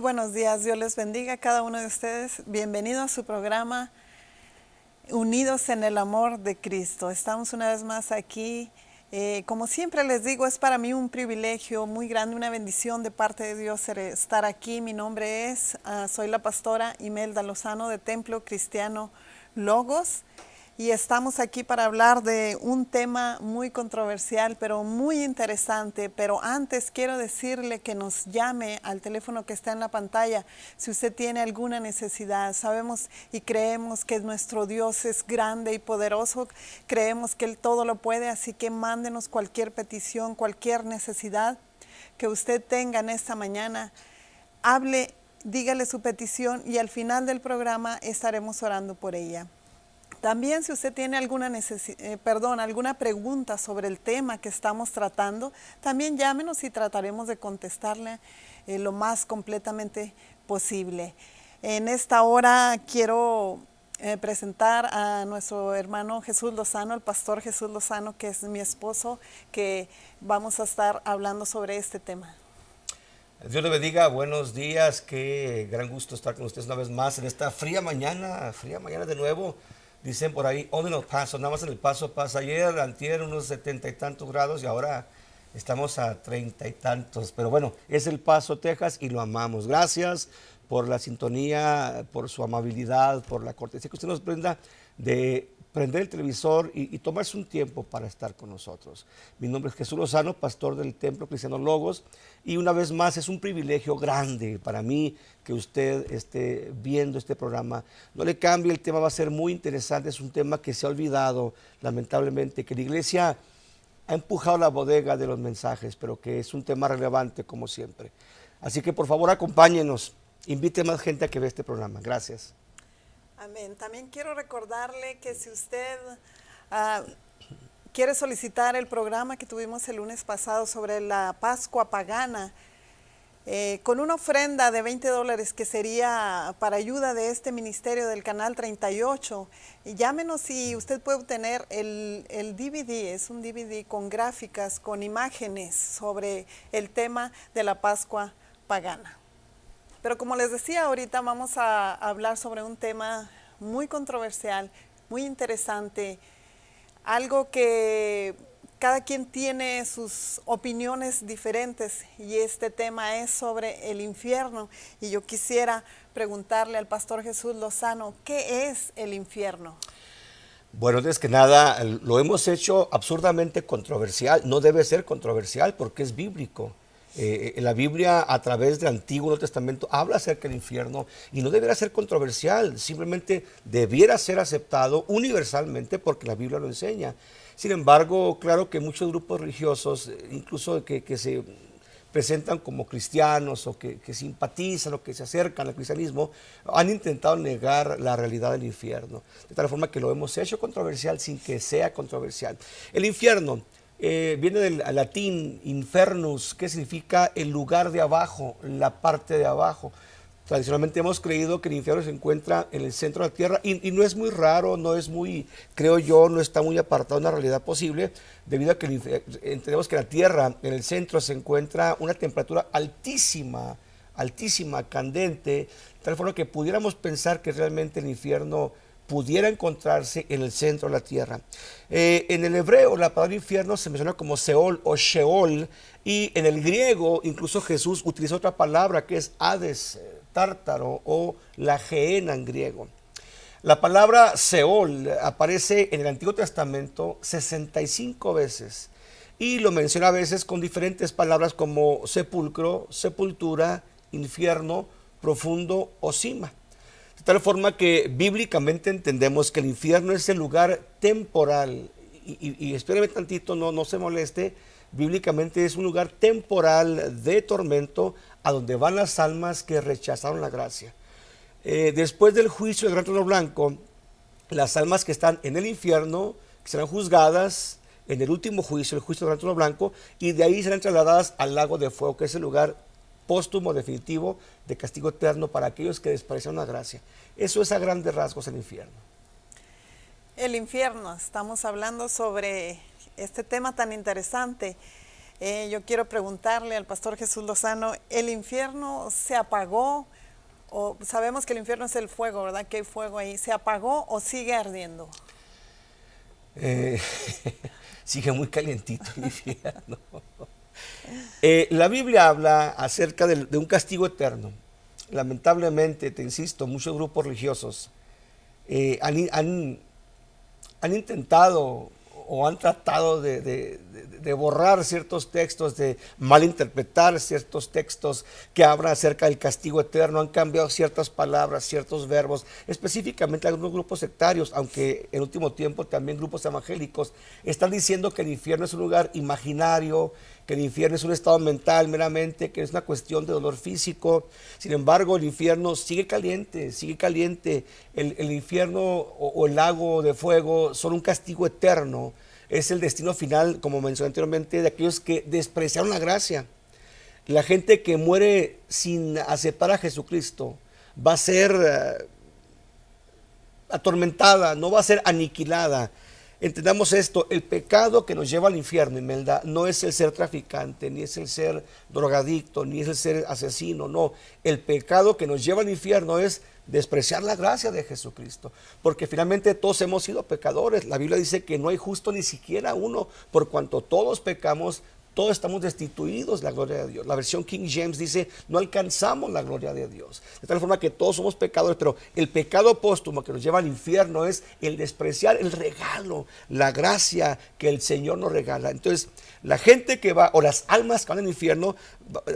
buenos días, Dios les bendiga a cada uno de ustedes. Bienvenido a su programa Unidos en el Amor de Cristo. Estamos una vez más aquí. Como siempre les digo, es para mí un privilegio muy grande, una bendición de parte de Dios estar aquí. Mi nombre soy la pastora Imelda Lozano de Templo Cristiano Logos. Y estamos aquí para hablar de un tema muy controversial, pero muy interesante. Pero antes quiero decirle que nos llame al teléfono que está en la pantalla si usted tiene alguna necesidad. Sabemos y creemos que nuestro Dios es grande y poderoso. Creemos que Él todo lo puede, así que mándenos cualquier petición, cualquier necesidad que usted tenga en esta mañana. Hable, dígale su petición y al final del programa estaremos orando por ella. También si usted tiene alguna pregunta sobre el tema que estamos tratando, también llámenos y trataremos de contestarle lo más completamente posible. En esta hora quiero presentar a nuestro hermano Jesús Lozano, el pastor Jesús Lozano, que es mi esposo, que vamos a estar hablando sobre este tema. Dios le bendiga, buenos días, qué gran gusto estar con ustedes una vez más en esta fría mañana de nuevo. Dicen por ahí, only en El Paso, nada más en El Paso pasa. Ayer, antier, unos 70 y tantos grados y ahora estamos a 30 y tantos. Pero bueno, es El Paso, Texas y lo amamos. Gracias por la sintonía, por su amabilidad, por la cortesía que usted nos brinda de prender el televisor y tomarse un tiempo para estar con nosotros. Mi nombre es Jesús Lozano, pastor del Templo Cristiano Logos, y una vez más es un privilegio grande para mí que usted esté viendo este programa. No le cambie, el tema va a ser muy interesante, es un tema que se ha olvidado, lamentablemente, que la iglesia ha empujado la bodega de los mensajes, pero que es un tema relevante como siempre. Así que por favor acompáñenos, invite más gente a que vea este programa. Gracias. Amén. También quiero recordarle que si usted quiere solicitar el programa que tuvimos el lunes pasado sobre la Pascua pagana, con una ofrenda de $20 que sería para ayuda de este ministerio del Canal 38, llámenos y usted puede obtener el DVD, es un DVD con gráficas, con imágenes sobre el tema de la Pascua pagana. Pero como les decía, ahorita vamos a hablar sobre un tema muy controversial, muy interesante, algo que cada quien tiene sus opiniones diferentes y este tema es sobre el infierno. Y yo quisiera preguntarle al pastor Jesús Lozano, ¿qué es el infierno? Bueno, antes que nada, lo hemos hecho absurdamente controversial. No debe ser controversial porque es bíblico. La Biblia a través del Antiguo y Nuevo Testamento habla acerca del infierno y no debería ser controversial, simplemente debiera ser aceptado universalmente porque la Biblia lo enseña. Sin embargo, claro que muchos grupos religiosos, incluso que se presentan como cristianos o que simpatizan o que se acercan al cristianismo, han intentado negar la realidad del infierno, de tal forma que lo hemos hecho controversial sin que sea controversial. El infierno viene del latín infernus, que significa el lugar de abajo, la parte de abajo. Tradicionalmente hemos creído que el infierno se encuentra en el centro de la tierra y no es muy raro, no es muy, creo yo, no está muy apartado de una realidad posible, debido a que entendemos que la tierra en el centro se encuentra una temperatura altísima, candente, de tal forma que pudiéramos pensar que realmente el infierno pudiera encontrarse en el centro de la tierra. En el hebreo la palabra infierno se menciona como Seol o Sheol, y en el griego incluso Jesús utiliza otra palabra que es Hades, Tártaro o la Gehenna en griego. La palabra Seol aparece en el Antiguo Testamento 65 veces y lo menciona a veces con diferentes palabras como sepulcro, sepultura, infierno, profundo o cima. De tal forma que bíblicamente entendemos que el infierno es el lugar temporal, y espérame tantito, no se moleste, bíblicamente es un lugar temporal de tormento a donde van las almas que rechazaron la gracia. Después del juicio del gran trono blanco, las almas que están en el infierno serán juzgadas en el último juicio, el juicio del gran trono blanco, y de ahí serán trasladadas al lago de fuego, que es el lugar póstumo, definitivo, de castigo eterno para aquellos que despreciaron la gracia. Eso es a grandes rasgos el infierno. El infierno, estamos hablando sobre este tema tan interesante. Yo quiero preguntarle al pastor Jesús Lozano, ¿el infierno se apagó? O sabemos que el infierno es el fuego, ¿verdad? Que hay fuego ahí. ¿Se apagó o sigue ardiendo? Eh, sigue muy calientito el infierno. La Biblia habla acerca de un castigo eterno. Lamentablemente, te insisto, muchos grupos religiosos han intentado o han tratado de borrar ciertos textos, de malinterpretar ciertos textos que hablan acerca del castigo eterno, han cambiado ciertas palabras, ciertos verbos, específicamente algunos grupos sectarios, aunque en último tiempo también grupos evangélicos están diciendo que el infierno es un lugar imaginario, que el infierno es un estado mental meramente, que es una cuestión de dolor físico. Sin embargo, el infierno sigue caliente, sigue caliente. El infierno o el lago de fuego son un castigo eterno. Es el destino final, como mencioné anteriormente, de aquellos que despreciaron la gracia. La gente que muere sin aceptar a Jesucristo va a ser atormentada, no va a ser aniquilada. Entendamos esto, el pecado que nos lleva al infierno, Imelda, no es el ser traficante, ni es el ser drogadicto, ni es el ser asesino, no. El pecado que nos lleva al infierno es despreciar la gracia de Jesucristo, porque finalmente todos hemos sido pecadores. La Biblia dice que no hay justo ni siquiera uno, por cuanto todos pecamos, todos estamos destituidos de la gloria de Dios. La versión King James dice, no alcanzamos la gloria de Dios. De tal forma que todos somos pecadores, pero el pecado póstumo que nos lleva al infierno es el despreciar el regalo, la gracia que el Señor nos regala. Entonces, la gente que va, o las almas que van al infierno,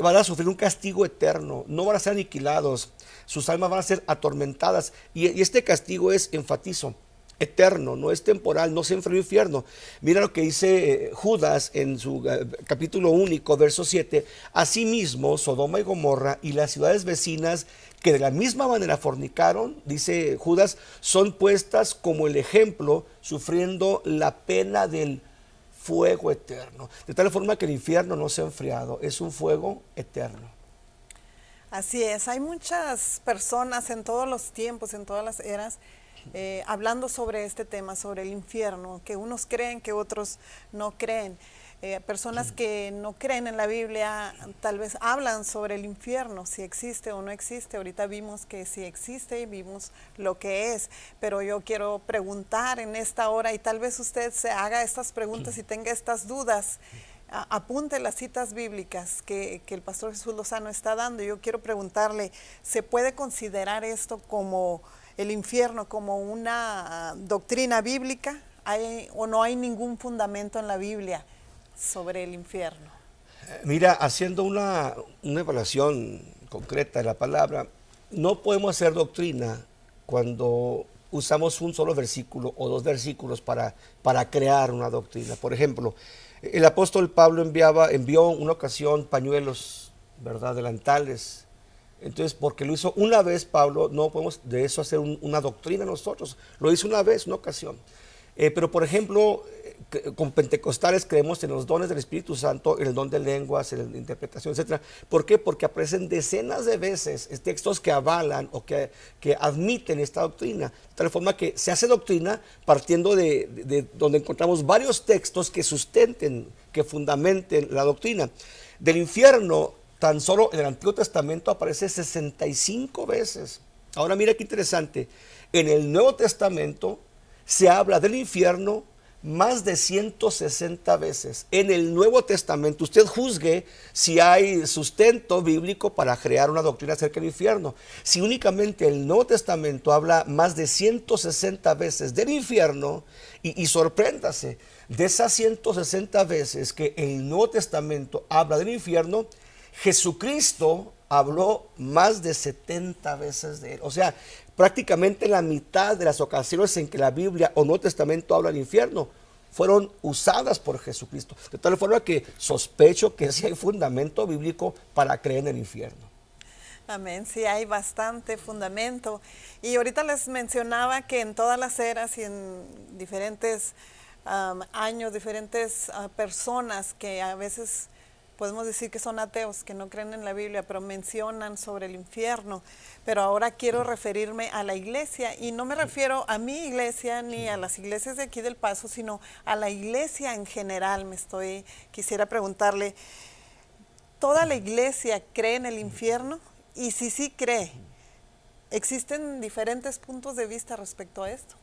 van a sufrir un castigo eterno, no van a ser aniquilados, sus almas van a ser atormentadas. Y este castigo es, enfatizo, eterno, no es temporal, no se enfrió el infierno. Mira lo que dice Judas en su capítulo único, verso 7. Asimismo, Sodoma y Gomorra y las ciudades vecinas que de la misma manera fornicaron, dice Judas, son puestas como el ejemplo, sufriendo la pena del fuego eterno. De tal forma que el infierno no se ha enfriado, es un fuego eterno. Así es, hay muchas personas en todos los tiempos, en todas las eras, hablando sobre este tema, sobre el infierno, que unos creen, que otros no creen. Personas que no creen en la Biblia tal vez hablan sobre el infierno, si existe o no existe. Ahorita vimos que sí existe y vimos lo que es, pero yo quiero preguntar en esta hora, y tal vez usted se haga estas preguntas y tenga estas dudas. Apunte las citas bíblicas que el pastor Jesús Lozano está dando. Yo quiero preguntarle, ¿se puede considerar esto como el infierno como una doctrina bíblica? ¿O no hay ningún fundamento en la Biblia sobre el infierno? Mira, haciendo una evaluación concreta de la palabra, no podemos hacer doctrina cuando usamos un solo versículo o dos versículos para crear una doctrina. Por ejemplo, el apóstol Pablo envió una ocasión pañuelos, ¿verdad?, delantales. Entonces, porque lo hizo una vez Pablo, no podemos de eso hacer una doctrina nosotros. Lo hizo una vez, una ocasión. Pero, por ejemplo, con pentecostales creemos en los dones del Espíritu Santo, en el don de lenguas, en la interpretación, etc. ¿Por qué? Porque aparecen decenas de veces textos que avalan o que admiten esta doctrina. De tal forma que se hace doctrina partiendo de donde encontramos varios textos que sustenten, que fundamenten la doctrina. Del infierno, tan solo en el Antiguo Testamento aparece 65 veces. Ahora mira qué interesante. En el Nuevo Testamento se habla del infierno más de 160 veces. En el Nuevo Testamento, usted juzgue si hay sustento bíblico para crear una doctrina acerca del infierno. Si únicamente el Nuevo Testamento habla más de 160 veces del infierno, y sorpréndase, de esas 160 veces que el Nuevo Testamento habla del infierno, Jesucristo habló más de 70 veces de él. O sea, prácticamente la mitad de las ocasiones en que la Biblia o Nuevo Testamento habla del infierno fueron usadas por Jesucristo. De tal forma que sospecho que sí hay fundamento bíblico para creer en el infierno. Amén, sí hay bastante fundamento. Y ahorita les mencionaba que en todas las eras y en diferentes años, diferentes personas que a veces podemos decir que son ateos, que no creen en la Biblia, pero mencionan sobre el infierno. Pero ahora quiero referirme a la iglesia, y no me refiero a mi iglesia ni a las iglesias de aquí del Paso, sino a la iglesia en general. Quisiera preguntarle, ¿toda la iglesia cree en el infierno? Y si sí cree, ¿existen diferentes puntos de vista respecto a esto?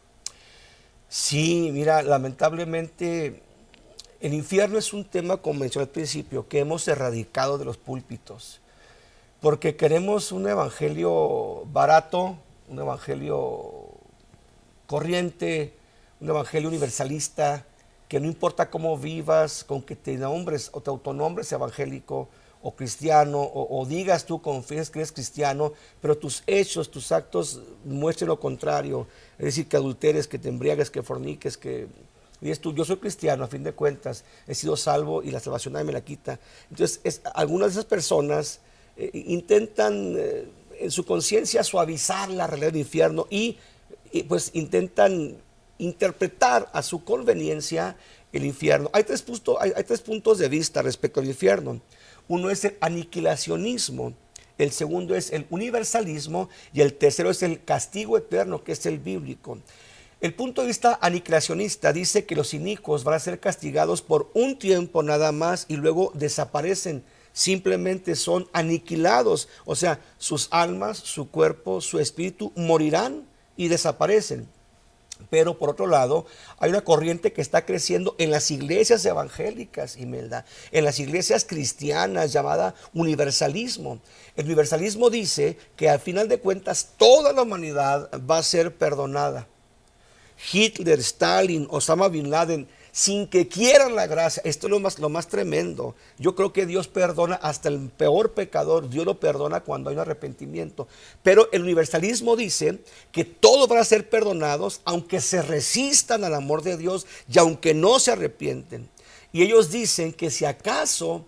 Sí, mira, lamentablemente el infierno es un tema, como mencioné al principio, que hemos erradicado de los púlpitos, porque queremos un evangelio barato, un evangelio corriente, un evangelio universalista, que no importa cómo vivas, con que te nombres o te autonombres evangélico o cristiano, o digas tú, confíes que eres cristiano, pero tus hechos, tus actos muestren lo contrario. Es decir, que adulteres, que te embriagues, que forniques, que dices tú, yo soy cristiano, a fin de cuentas, he sido salvo y la salvación nadie me la quita. Entonces, algunas de esas personas intentan en su conciencia suavizar la realidad del infierno y pues intentan interpretar a su conveniencia el infierno. Hay tres puntos de vista respecto al infierno. Uno es el aniquilacionismo, el segundo es el universalismo y el tercero es el castigo eterno, que es el bíblico. El punto de vista aniquilacionista dice que los inicuos van a ser castigados por un tiempo nada más y luego desaparecen, simplemente son aniquilados, o sea, sus almas, su cuerpo, su espíritu morirán y desaparecen. Pero por otro lado, hay una corriente que está creciendo en las iglesias evangélicas, Imelda, en las iglesias cristianas, llamada universalismo. El universalismo dice que al final de cuentas toda la humanidad va a ser perdonada. Hitler, Stalin, Osama Bin Laden, sin que quieran la gracia, esto es lo más tremendo. Yo creo que Dios perdona hasta el peor pecador, Dios lo perdona cuando hay un arrepentimiento. Pero el universalismo dice que todos van a ser perdonados aunque se resistan al amor de Dios y aunque no se arrepienten. Y ellos dicen que si acaso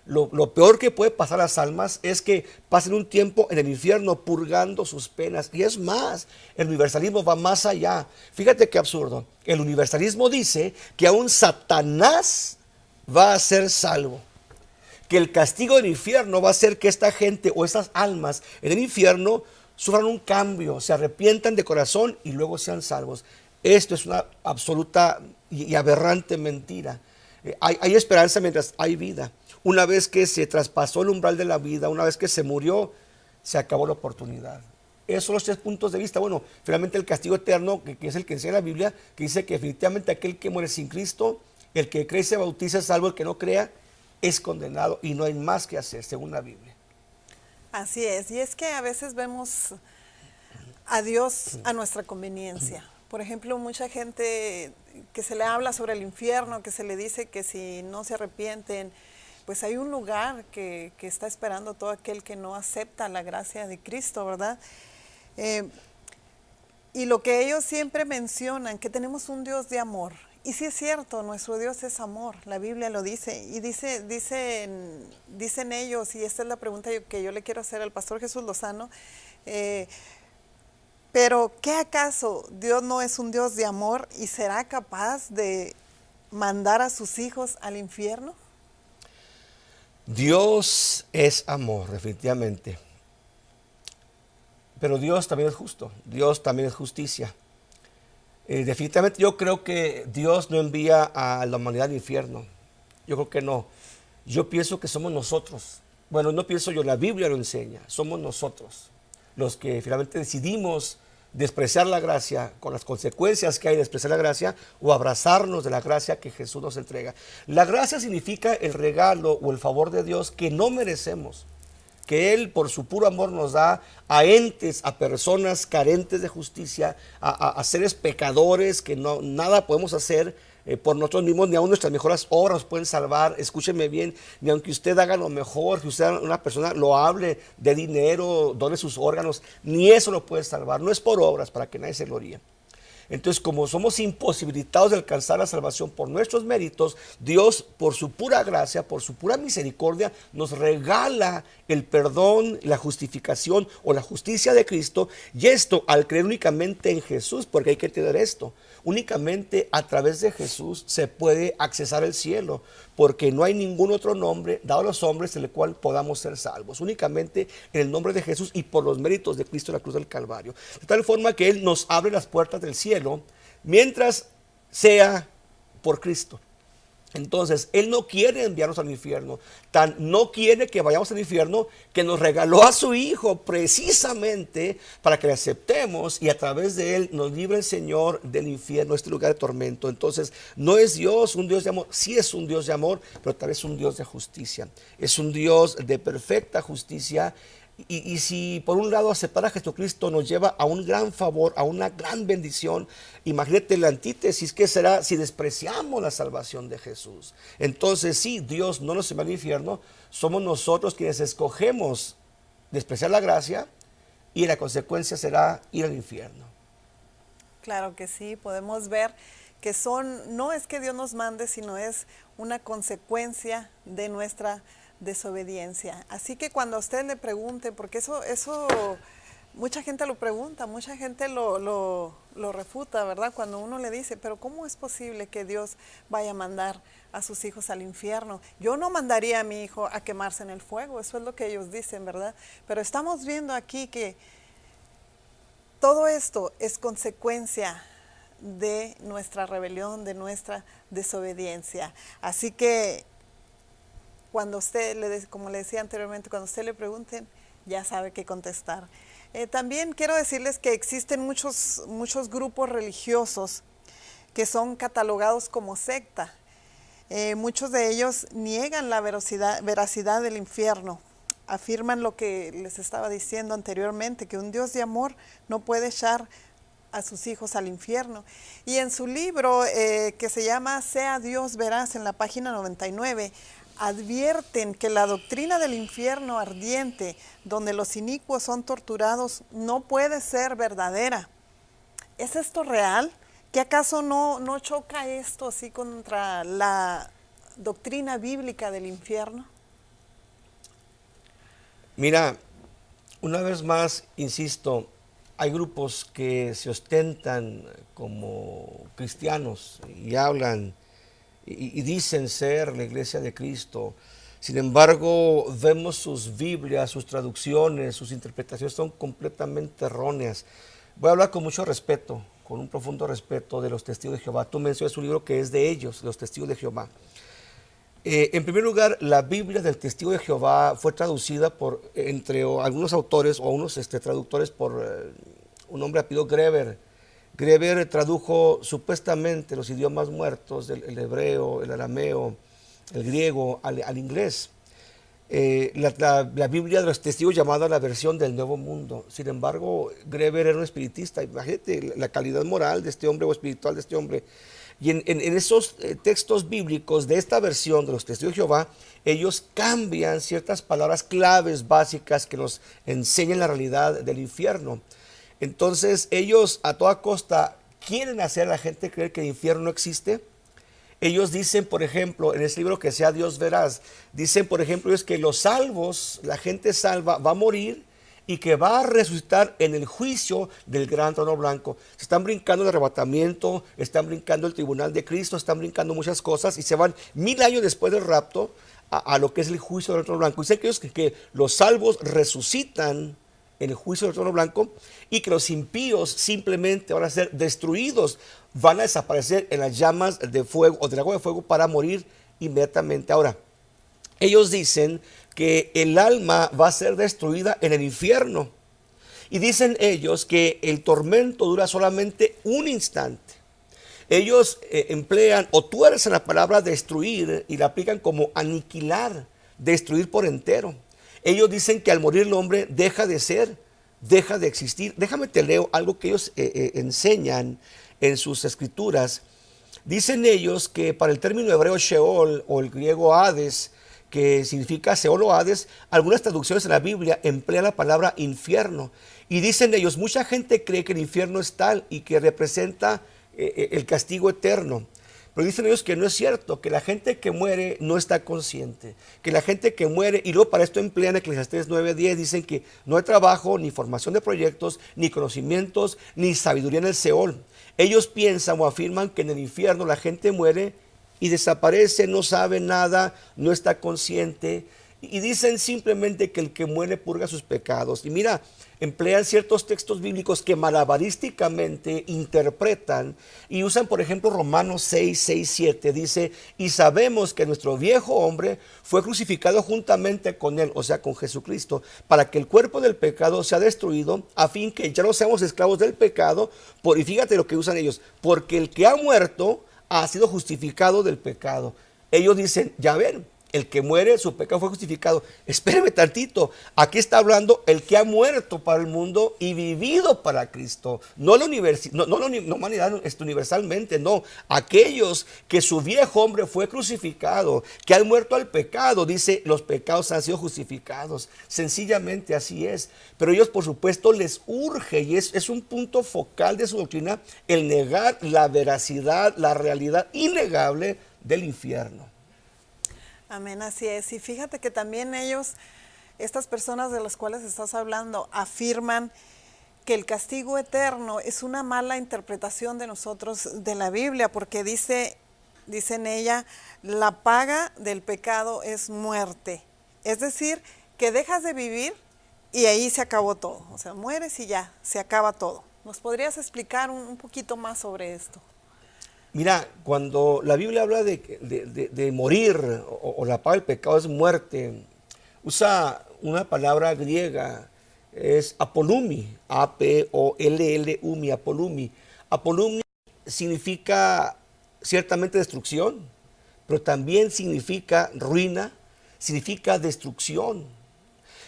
lo peor que puede pasar a las almas es que pasen un tiempo en el infierno purgando sus penas. Y es más, el universalismo va más allá. Fíjate qué absurdo. El universalismo dice que aún Satanás va a ser salvo. Que el castigo del infierno va a hacer que esta gente o esas almas en el infierno sufran un cambio, se arrepientan de corazón y luego sean salvos. Esto es una absoluta y aberrante mentira. Hay esperanza mientras hay vida. Una vez que se traspasó el umbral de la vida, una vez que se murió, se acabó la oportunidad. Esos son los tres puntos de vista. Bueno, finalmente el castigo eterno, que es el que enseña la Biblia, que dice que definitivamente aquel que muere sin Cristo, el que cree y se bautiza es salvo, el que no crea es condenado y no hay más que hacer, según la Biblia. Así es, y es que a veces vemos a Dios a nuestra conveniencia. Por ejemplo, mucha gente que se le habla sobre el infierno, que se le dice que si no se arrepienten, pues hay un lugar que está esperando todo aquel que no acepta la gracia de Cristo, ¿verdad? Y lo que ellos siempre mencionan, que tenemos un Dios de amor. Y sí es cierto, nuestro Dios es amor, la Biblia lo dice. Y dicen ellos, y esta es la pregunta que yo le quiero hacer al pastor Jesús Lozano, pero ¿qué acaso Dios no es un Dios de amor y será capaz de mandar a sus hijos al infierno? Dios es amor, definitivamente. Pero Dios también es justo, Dios también es justicia. Definitivamente yo creo que Dios no envía a la humanidad al infierno. Yo creo que no. Yo pienso que somos nosotros. Bueno, no pienso yo, la Biblia lo enseña. Somos nosotros los que finalmente decidimos despreciar la gracia con las consecuencias que hay de despreciar la gracia o abrazarnos de la gracia que Jesús nos entrega. La gracia significa el regalo o el favor de Dios que no merecemos, que Él por su puro amor nos da a entes, a personas carentes de justicia, a seres pecadores que nada podemos hacer por nosotros mismos, ni aun nuestras mejores obras nos pueden salvar. Escúcheme bien, ni aunque usted haga lo mejor, que usted una persona lo hable de dinero, done sus órganos, ni eso lo puede salvar. No es por obras para que nadie se gloríe. Entonces, como somos imposibilitados de alcanzar la salvación por nuestros méritos, Dios, por su pura gracia, por su pura misericordia, nos regala el perdón, la justificación o la justicia de Cristo. Y esto al creer únicamente en Jesús, porque hay que entender esto. Únicamente a través de Jesús se puede accesar al cielo, porque no hay ningún otro nombre dado a los hombres en el cual podamos ser salvos. Únicamente en el nombre de Jesús y por los méritos de Cristo en la cruz del Calvario. De tal forma que Él nos abre las puertas del cielo mientras sea por Cristo. Entonces, Él no quiere enviarnos al infierno, tan no quiere que vayamos al infierno, que nos regaló a su Hijo precisamente para que le aceptemos y a través de Él nos libre el Señor del infierno, este lugar de tormento. Entonces, no es Dios un Dios de amor, sí es un Dios de amor, pero tal vez es un Dios de justicia, es un Dios de perfecta justicia. Y si por un lado aceptar a Jesucristo nos lleva a un gran favor, a una gran bendición, imagínate la antítesis que será si despreciamos la salvación de Jesús. Entonces sí, Dios no nos envía al infierno, somos nosotros quienes escogemos despreciar la gracia y la consecuencia será ir al infierno. Claro que sí, podemos ver que no es que Dios nos mande, sino es una consecuencia de nuestra desobediencia. Así que cuando a usted le pregunte, porque eso mucha gente lo pregunta, mucha gente lo refuta, ¿verdad? Cuando uno le dice, pero ¿cómo es posible que Dios vaya a mandar a sus hijos al infierno? Yo no mandaría a mi hijo a quemarse en el fuego, eso es lo que ellos dicen, ¿verdad? Pero estamos viendo aquí que todo esto es consecuencia de nuestra rebelión, de nuestra desobediencia. Así que cuando usted, como le decía anteriormente, cuando usted le pregunten, ya sabe qué contestar. También quiero decirles que existen muchos grupos religiosos que son catalogados como secta. Muchos de ellos niegan la veracidad del infierno. Afirman lo que les estaba diciendo anteriormente, que un Dios de amor no puede echar a sus hijos al infierno. Y en su libro que se llama Sea Dios Veraz, en la página 99, advierten que la doctrina del infierno ardiente, donde los inicuos son torturados, no puede ser verdadera. ¿Es esto real? ¿Que acaso no choca esto así contra la doctrina bíblica del infierno? Mira, una vez más, insisto, hay grupos que se ostentan como cristianos y hablan y dicen ser la iglesia de Cristo. Sin embargo, vemos sus Biblias, sus traducciones, sus interpretaciones son completamente erróneas. Voy a hablar con mucho respeto, con un profundo respeto de los testigos de Jehová. Tú mencionas un libro que es de ellos, los testigos de Jehová. En primer lugar, la Biblia del Testigo de Jehová fue traducida entre algunos autores o unos traductores por un hombre apellido Greber. Greber tradujo supuestamente los idiomas muertos, el hebreo, el arameo, el griego, al inglés. La Biblia de los testigos llamada la versión del Nuevo Mundo. Sin embargo, Greber era un espiritista. Imagínate la calidad moral de este hombre o espiritual de este hombre. Y en esos textos bíblicos de esta versión de los testigos de Jehová, ellos cambian ciertas palabras claves básicas que nos enseñan la realidad del infierno. Entonces ellos a toda costa quieren hacer a la gente creer que el infierno no existe. Ellos dicen, por ejemplo, en ese libro que Sea Dios Veraz, dicen, por ejemplo, es que los salvos, la gente salva, va a morir y que va a resucitar en el juicio del gran trono blanco. Se están brincando el arrebatamiento, están brincando el tribunal de Cristo, están brincando muchas cosas y se van 1000 años después del rapto a lo que es el juicio del trono blanco. Dicen que los salvos resucitan en el juicio del trono blanco y que los impíos simplemente van a ser destruidos, van a desaparecer en las llamas de fuego o del agua de fuego para morir inmediatamente. Ahora, ellos dicen que el alma va a ser destruida en el infierno y dicen ellos que el tormento dura solamente un instante. Ellos emplean o tuercen la palabra destruir y la aplican como aniquilar, destruir por entero. Ellos dicen que al morir el hombre deja de ser, deja de existir. Déjame te leo algo que ellos enseñan en sus escrituras. Dicen ellos que para el término hebreo Sheol o el griego Hades, que significa Seol o Hades, algunas traducciones en la Biblia emplean la palabra infierno. Y dicen ellos, mucha gente cree que el infierno es tal y que representa el castigo eterno. Pero dicen ellos que no es cierto, que la gente que muere no está consciente, que la gente que muere, y luego para esto emplean Eclesiastés 9:10, dicen que no hay trabajo, ni formación de proyectos, ni conocimientos, ni sabiduría en el Seol. Ellos piensan o afirman que en el infierno la gente muere y desaparece, no sabe nada, no está consciente, y dicen simplemente que el que muere purga sus pecados. Y mira, emplean ciertos textos bíblicos que malabarísticamente interpretan y usan, por ejemplo, Romanos 6:7, dice, y sabemos que nuestro viejo hombre fue crucificado juntamente con él, o sea, con Jesucristo, para que el cuerpo del pecado sea destruido, a fin que ya no seamos esclavos del pecado, y fíjate lo que usan ellos, porque el que ha muerto ha sido justificado del pecado. Ellos dicen, ya ven, el que muere, su pecado fue justificado. Espéreme tantito, aquí está hablando el que ha muerto para el mundo y vivido para Cristo. No la humanidad universalmente, no. Aquellos que su viejo hombre fue crucificado, que han muerto al pecado, dice, los pecados han sido justificados. Sencillamente así es. Pero ellos, por supuesto, les urge, y es un punto focal de su doctrina, el negar la veracidad, la realidad innegable del infierno. Amén, así es. Y fíjate que también ellos, estas personas de las cuales estás hablando, afirman que el castigo eterno es una mala interpretación de nosotros de la Biblia, porque dicen ella, la paga del pecado es muerte. Es decir, que dejas de vivir y ahí se acabó todo. O sea, mueres y ya, se acaba todo. ¿Nos podrías explicar un poquito más sobre esto? Mira, cuando la Biblia habla de morir o la paga del pecado es muerte, usa una palabra griega, es apolumi, A-P-O-L-L-U-M-I, apolumi. Apolumi significa ciertamente destrucción, pero también significa ruina, significa destrucción.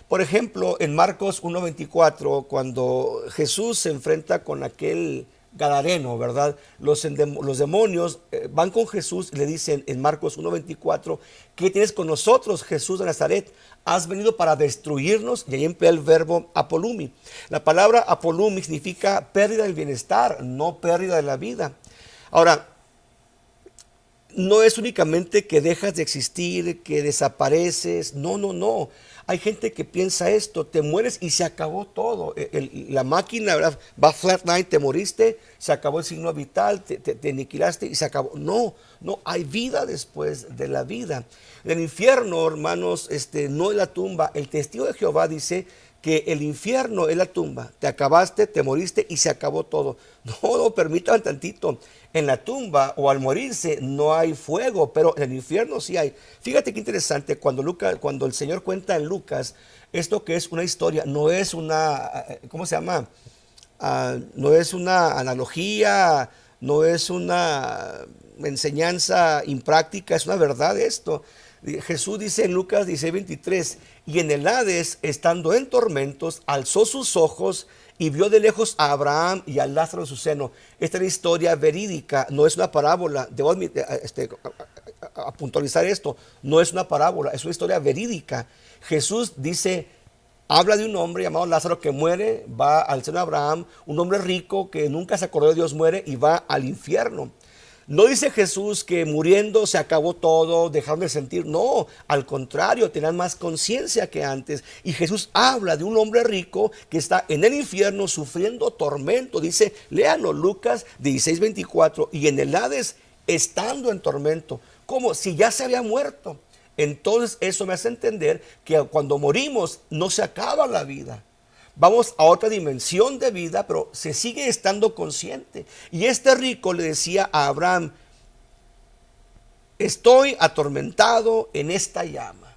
Por ejemplo, en Marcos 1:24, cuando Jesús se enfrenta con aquel gadareno, ¿verdad? Los demonios van con Jesús y le dicen en Marcos 1:24, ¿qué tienes con nosotros, Jesús de Nazaret? Has venido para destruirnos, y ahí emplea el verbo apolumi. La palabra apolumi significa pérdida del bienestar, no pérdida de la vida. Ahora, no es únicamente que dejas de existir, que desapareces, no. Hay gente que piensa esto, te mueres y se acabó todo. La máquina, ¿verdad?, va flatline, te moriste, se acabó el signo vital, te aniquilaste y se acabó. No, hay vida después de la vida. En el infierno, hermanos, no es la tumba. El testigo de Jehová dice que el infierno es la tumba. Te acabaste, te moriste y se acabó todo. No, permítanme tantito. En la tumba o al morirse no hay fuego, pero en el infierno sí hay. Fíjate qué interesante, cuando el Señor cuenta en Lucas esto que es una historia, no es una, ¿cómo se llama? No es una analogía, no es una enseñanza impráctica, es una verdad esto. Jesús dice en Lucas 16:23, y en el Hades, estando en tormentos, alzó sus ojos y vio de lejos a Abraham y a Lázaro en su seno. Esta es una historia verídica, no es una parábola. Debo a puntualizar esto, no es una parábola, es una historia verídica. Jesús dice, habla de un hombre llamado Lázaro que muere, va al seno de Abraham, un hombre rico que nunca se acordó de Dios muere y va al infierno. No dice Jesús que muriendo se acabó todo, dejaron de sentir. No, al contrario, tenían más conciencia que antes. Y Jesús habla de un hombre rico que está en el infierno sufriendo tormento. Dice, léanlo, Lucas 16:24. Y en el Hades, estando en tormento, como si ya se había muerto. Entonces eso me hace entender que cuando morimos no se acaba la vida. Vamos a otra dimensión de vida, pero se sigue estando consciente. Y este rico le decía a Abraham, estoy atormentado en esta llama.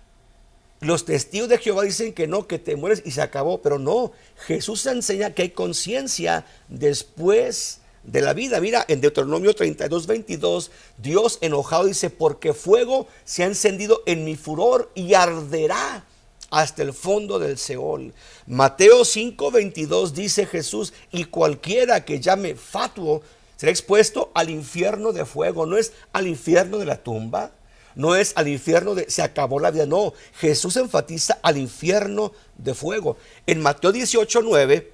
Los testigos de Jehová dicen que no, que te mueres y se acabó, pero no. Jesús enseña que hay conciencia después de la vida. Mira, en Deuteronomio 32:22, Dios enojado dice, porque fuego se ha encendido en mi furor y arderá hasta el fondo del Seol. Mateo 5:22 dice Jesús, y cualquiera que llame fatuo será expuesto al infierno de fuego. No es al infierno de la tumba, no es al infierno de se acabó la vida, no. Jesús enfatiza al infierno de fuego. En Mateo 18:9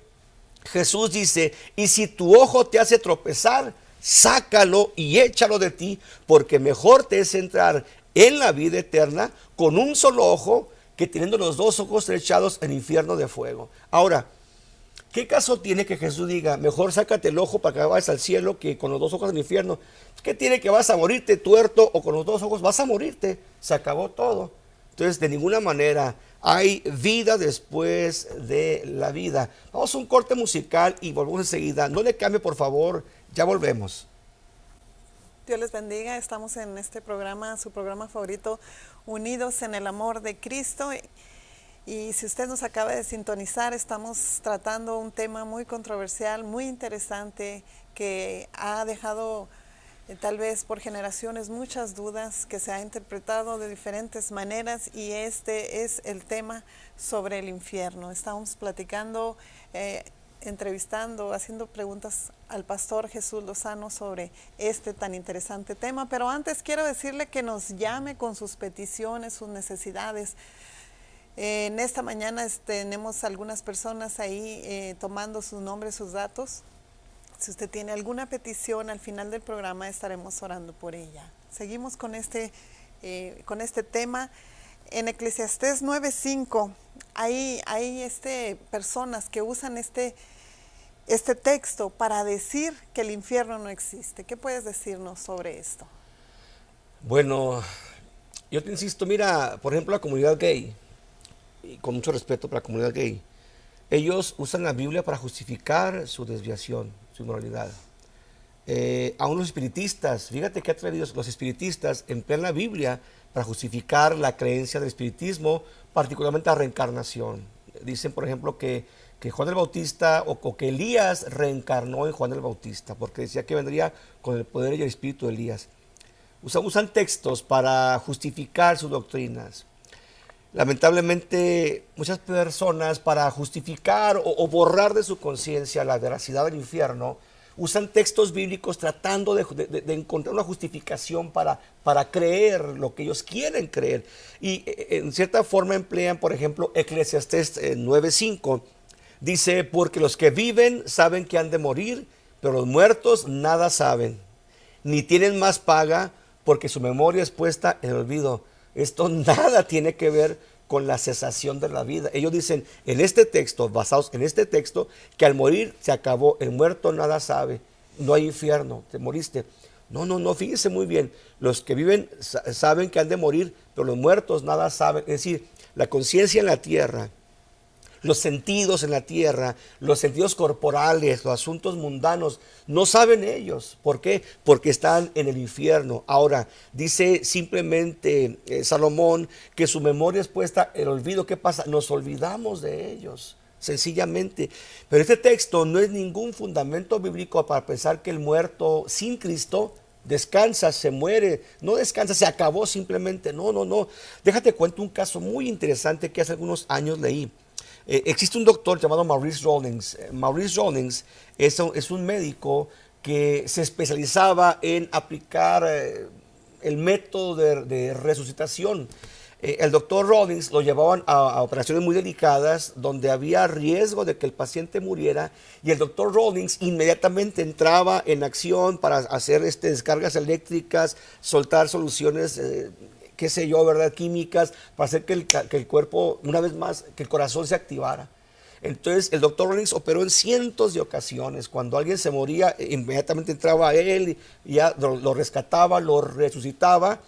Jesús dice, y si tu ojo te hace tropezar, sácalo y échalo de ti, porque mejor te es entrar en la vida eterna con un solo ojo que teniendo los dos ojos echados en infierno de fuego. Ahora, ¿qué caso tiene que Jesús diga, mejor sácate el ojo para que vayas al cielo que con los dos ojos en el infierno? ¿Qué tiene que vas a morirte tuerto o con los dos ojos vas a morirte? Se acabó todo. Entonces, de ninguna manera hay vida después de la vida. Vamos a un corte musical y volvemos enseguida. No le cambie, por favor, ya volvemos. Dios les bendiga, estamos en este programa, su programa favorito, Unidos en el Amor de Cristo. Y si usted nos acaba de sintonizar, estamos tratando un tema muy controversial, muy interesante, que ha dejado tal vez por generaciones muchas dudas, que se ha interpretado de diferentes maneras, y este es el tema sobre el infierno. Estamos platicando, entrevistando, haciendo preguntas al pastor Jesús Lozano sobre este tan interesante tema. Pero antes quiero decirle que nos llame con sus peticiones, sus necesidades. En esta mañana tenemos algunas personas ahí tomando sus nombres, sus datos. Si usted tiene alguna petición, al final del programa estaremos orando por ella. Seguimos con este tema. En Eclesiastés 9:5 hay personas que usan este texto para decir que el infierno no existe. ¿Qué puedes decirnos sobre esto? Bueno, yo te insisto, mira, por ejemplo, la comunidad gay, y con mucho respeto para la comunidad gay, ellos usan la Biblia para justificar su desviación, su inmoralidad. Aún los espiritistas, fíjate qué atrevidos, los espiritistas emplean la Biblia para justificar la creencia del espiritismo, particularmente la reencarnación. Dicen, por ejemplo, que Juan el Bautista o que Elías reencarnó en Juan el Bautista, porque decía que vendría con el poder y el espíritu de Elías. Usan textos para justificar sus doctrinas. Lamentablemente, muchas personas, para justificar o borrar de su conciencia la veracidad del infierno, usan textos bíblicos tratando de encontrar una justificación para creer lo que ellos quieren creer. Y en cierta forma emplean, por ejemplo, Eclesiastés 9:5. Dice, porque los que viven saben que han de morir, pero los muertos nada saben, ni tienen más paga, porque su memoria es puesta en el olvido. Esto nada tiene que ver con la cesación de la vida. Ellos dicen en este texto, basados en este texto, que al morir se acabó, el muerto nada sabe, no hay infierno, te moriste. No, fíjense muy bien, los que viven saben que han de morir, pero los muertos nada saben. Es decir, la conciencia en la tierra, los sentidos en la tierra, los sentidos corporales, los asuntos mundanos, no saben ellos. ¿Por qué? Porque están en el infierno. Ahora, dice simplemente Salomón que su memoria es puesta en el olvido. ¿Qué pasa? Nos olvidamos de ellos, sencillamente. Pero este texto no es ningún fundamento bíblico para pensar que el muerto sin Cristo descansa, se muere, no descansa, se acabó simplemente. No. Déjate cuento un caso muy interesante que hace algunos años leí. Existe un doctor llamado Maurice Rawlings. Maurice Rawlings es un médico que se especializaba en aplicar el método de resucitación. El doctor Rawlings lo llevaban a operaciones muy delicadas donde había riesgo de que el paciente muriera, y el doctor Rawlings inmediatamente entraba en acción para hacer descargas eléctricas, soltar soluciones qué sé yo, ¿verdad? Químicas, para hacer que el cuerpo, una vez más, que el corazón se activara. Entonces, el doctor Rawlings operó en cientos de ocasiones. Cuando alguien se moría, inmediatamente entraba a él, y ya lo rescataba, lo resucitaba,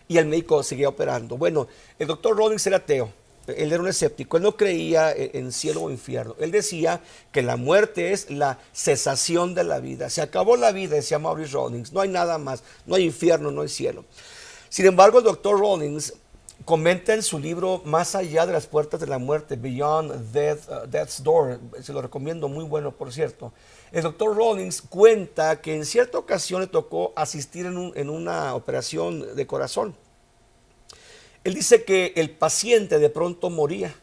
y el médico seguía operando. Bueno, el doctor Rawlings era ateo. Él era un escéptico, él no creía en cielo o infierno. Él decía que la muerte es la cesación de la vida. Se acabó la vida, decía Maurice Rawlings, no hay nada más, no hay infierno, no hay cielo. Sin embargo, el doctor Rawlings comenta en su libro Más allá de las puertas de la muerte, Beyond Death's Door, se lo recomiendo, muy bueno por cierto. El doctor Rawlings cuenta que en cierta ocasión le tocó asistir en una operación de corazón. Él dice que el paciente de pronto moría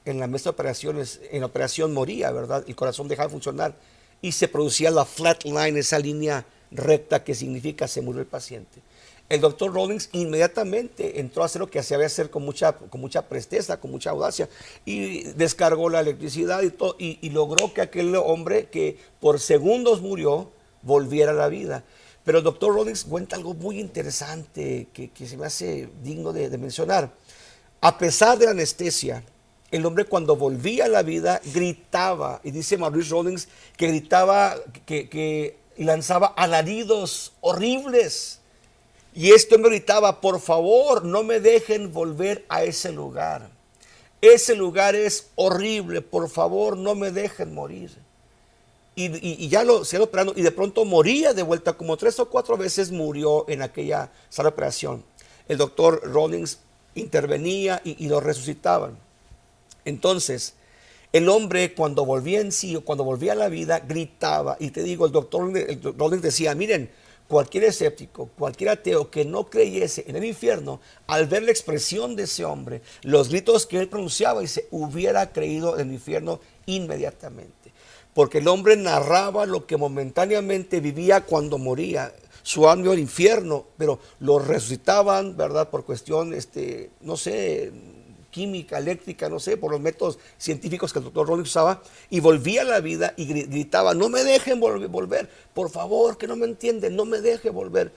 en la mesa de operaciones, en la operación moría, ¿verdad? El corazón dejaba de funcionar y se producía la flat line, esa línea recta que significa se murió el paciente. El doctor Rawlings inmediatamente entró a hacer lo que sabía hacer con mucha presteza, con mucha audacia, y descargó la electricidad y todo, y logró que aquel hombre que por segundos murió, volviera a la vida. Pero el doctor Rawlings cuenta algo muy interesante que se me hace digno de mencionar. A pesar de la anestesia, el hombre cuando volvía a la vida gritaba, y dice Maurice Rawlings que gritaba, que lanzaba alaridos horribles. Y este hombre gritaba, por favor, no me dejen volver a ese lugar. Ese lugar es horrible, por favor, no me dejen morir. Y ya lo se iba operando y de pronto moría de vuelta, como 3 o 4 veces murió en aquella sala de operación. El doctor Rawlings intervenía y lo resucitaban. Entonces, el hombre cuando volvía en sí, o cuando volvía a la vida, gritaba. Y te digo, el doctor Rawlings decía, miren, cualquier escéptico, cualquier ateo que no creyese en el infierno, al ver la expresión de ese hombre, los gritos que él pronunciaba, y se hubiera creído en el infierno inmediatamente. Porque el hombre narraba lo que momentáneamente vivía cuando moría, su alma al infierno, pero lo resucitaban, ¿verdad? Por cuestión, no sé, química, eléctrica, no sé, por los métodos científicos que el doctor Rawlings usaba, y volvía a la vida y gritaba, no me dejen volver, por favor, que no me entienden, no me dejen volver.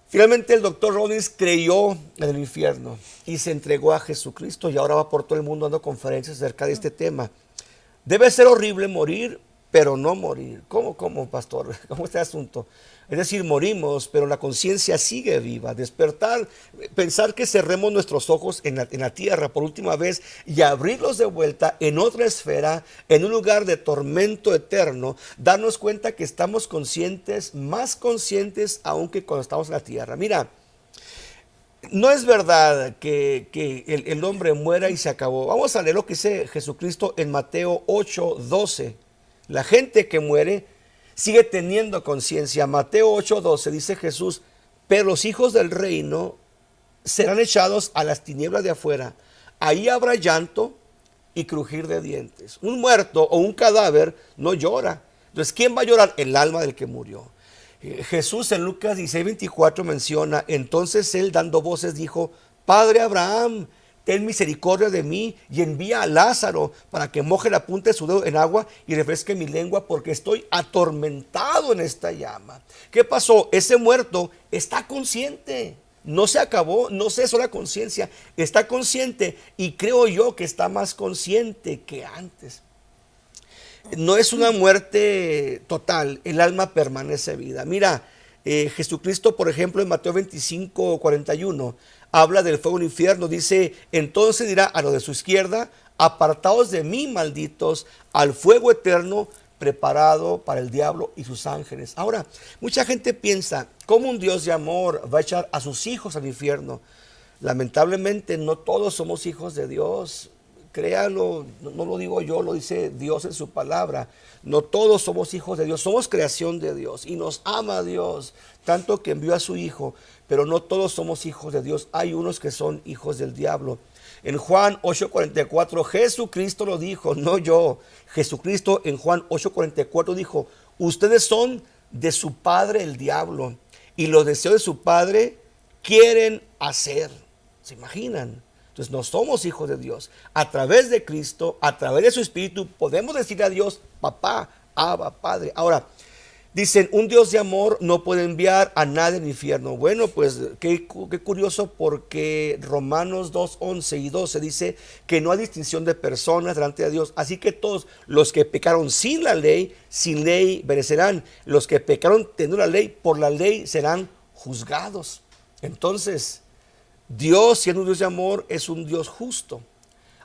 Finalmente el doctor Rawlings creyó en el infierno y se entregó a Jesucristo, y ahora va por todo el mundo dando conferencias acerca de este tema. Debe ser horrible morir, pero no morir. ¿Cómo, pastor? ¿Cómo está el asunto? Es decir, morimos, pero la conciencia sigue viva. Despertar, pensar que cerremos nuestros ojos en la tierra por última vez y abrirlos de vuelta en otra esfera, en un lugar de tormento eterno, darnos cuenta que estamos conscientes, más conscientes aún que cuando estamos en la tierra. Mira, no es verdad que el hombre muera y se acabó. Vamos a leer lo que dice Jesucristo en Mateo 8:12. La gente que muere sigue teniendo conciencia. Mateo 8:12 dice Jesús, pero los hijos del reino serán echados a las tinieblas de afuera. Ahí habrá llanto y crujir de dientes. Un muerto o un cadáver no llora. Entonces, ¿quién va a llorar? El alma del que murió. Jesús en Lucas 16:24 menciona, entonces él dando voces dijo, Padre Abraham, ten misericordia de mí y envía a Lázaro para que moje la punta de su dedo en agua y refresque mi lengua porque estoy atormentado en esta llama. ¿Qué pasó? Ese muerto está consciente, no se acabó, no cesó la conciencia, está consciente y creo yo que está más consciente que antes. No es una muerte total, el alma permanece viva. Mira, Jesucristo, por ejemplo, en Mateo 25:41, habla del fuego del infierno. Dice, entonces dirá a los de su izquierda, apartaos de mí, malditos, al fuego eterno preparado para el diablo y sus ángeles. Ahora, mucha gente piensa, ¿cómo un Dios de amor va a echar a sus hijos al infierno? Lamentablemente, no todos somos hijos de Dios. Créalo, no lo digo yo, lo dice Dios en su palabra. No todos somos hijos de Dios, somos creación de Dios y nos ama Dios, tanto que envió a su Hijo, pero no todos somos hijos de Dios. Hay unos que son hijos del diablo. En Juan 8:44, Jesucristo lo dijo, no yo. Jesucristo en Juan 8:44 dijo, ustedes son de su padre el diablo y los deseos de su padre quieren hacer. ¿Se imaginan? Entonces no somos hijos de Dios. A través de Cristo, a través de su Espíritu, podemos decirle a Dios, papá, Abba, Padre. Ahora, dicen, un Dios de amor no puede enviar a nadie al infierno. Bueno, pues qué curioso, porque Romanos 2:11 y 12 dice que no hay distinción de personas delante de Dios. Así que todos los que pecaron sin ley perecerán. Los que pecaron teniendo la ley, por la ley serán juzgados. Entonces, Dios, siendo un Dios de amor, es un Dios justo.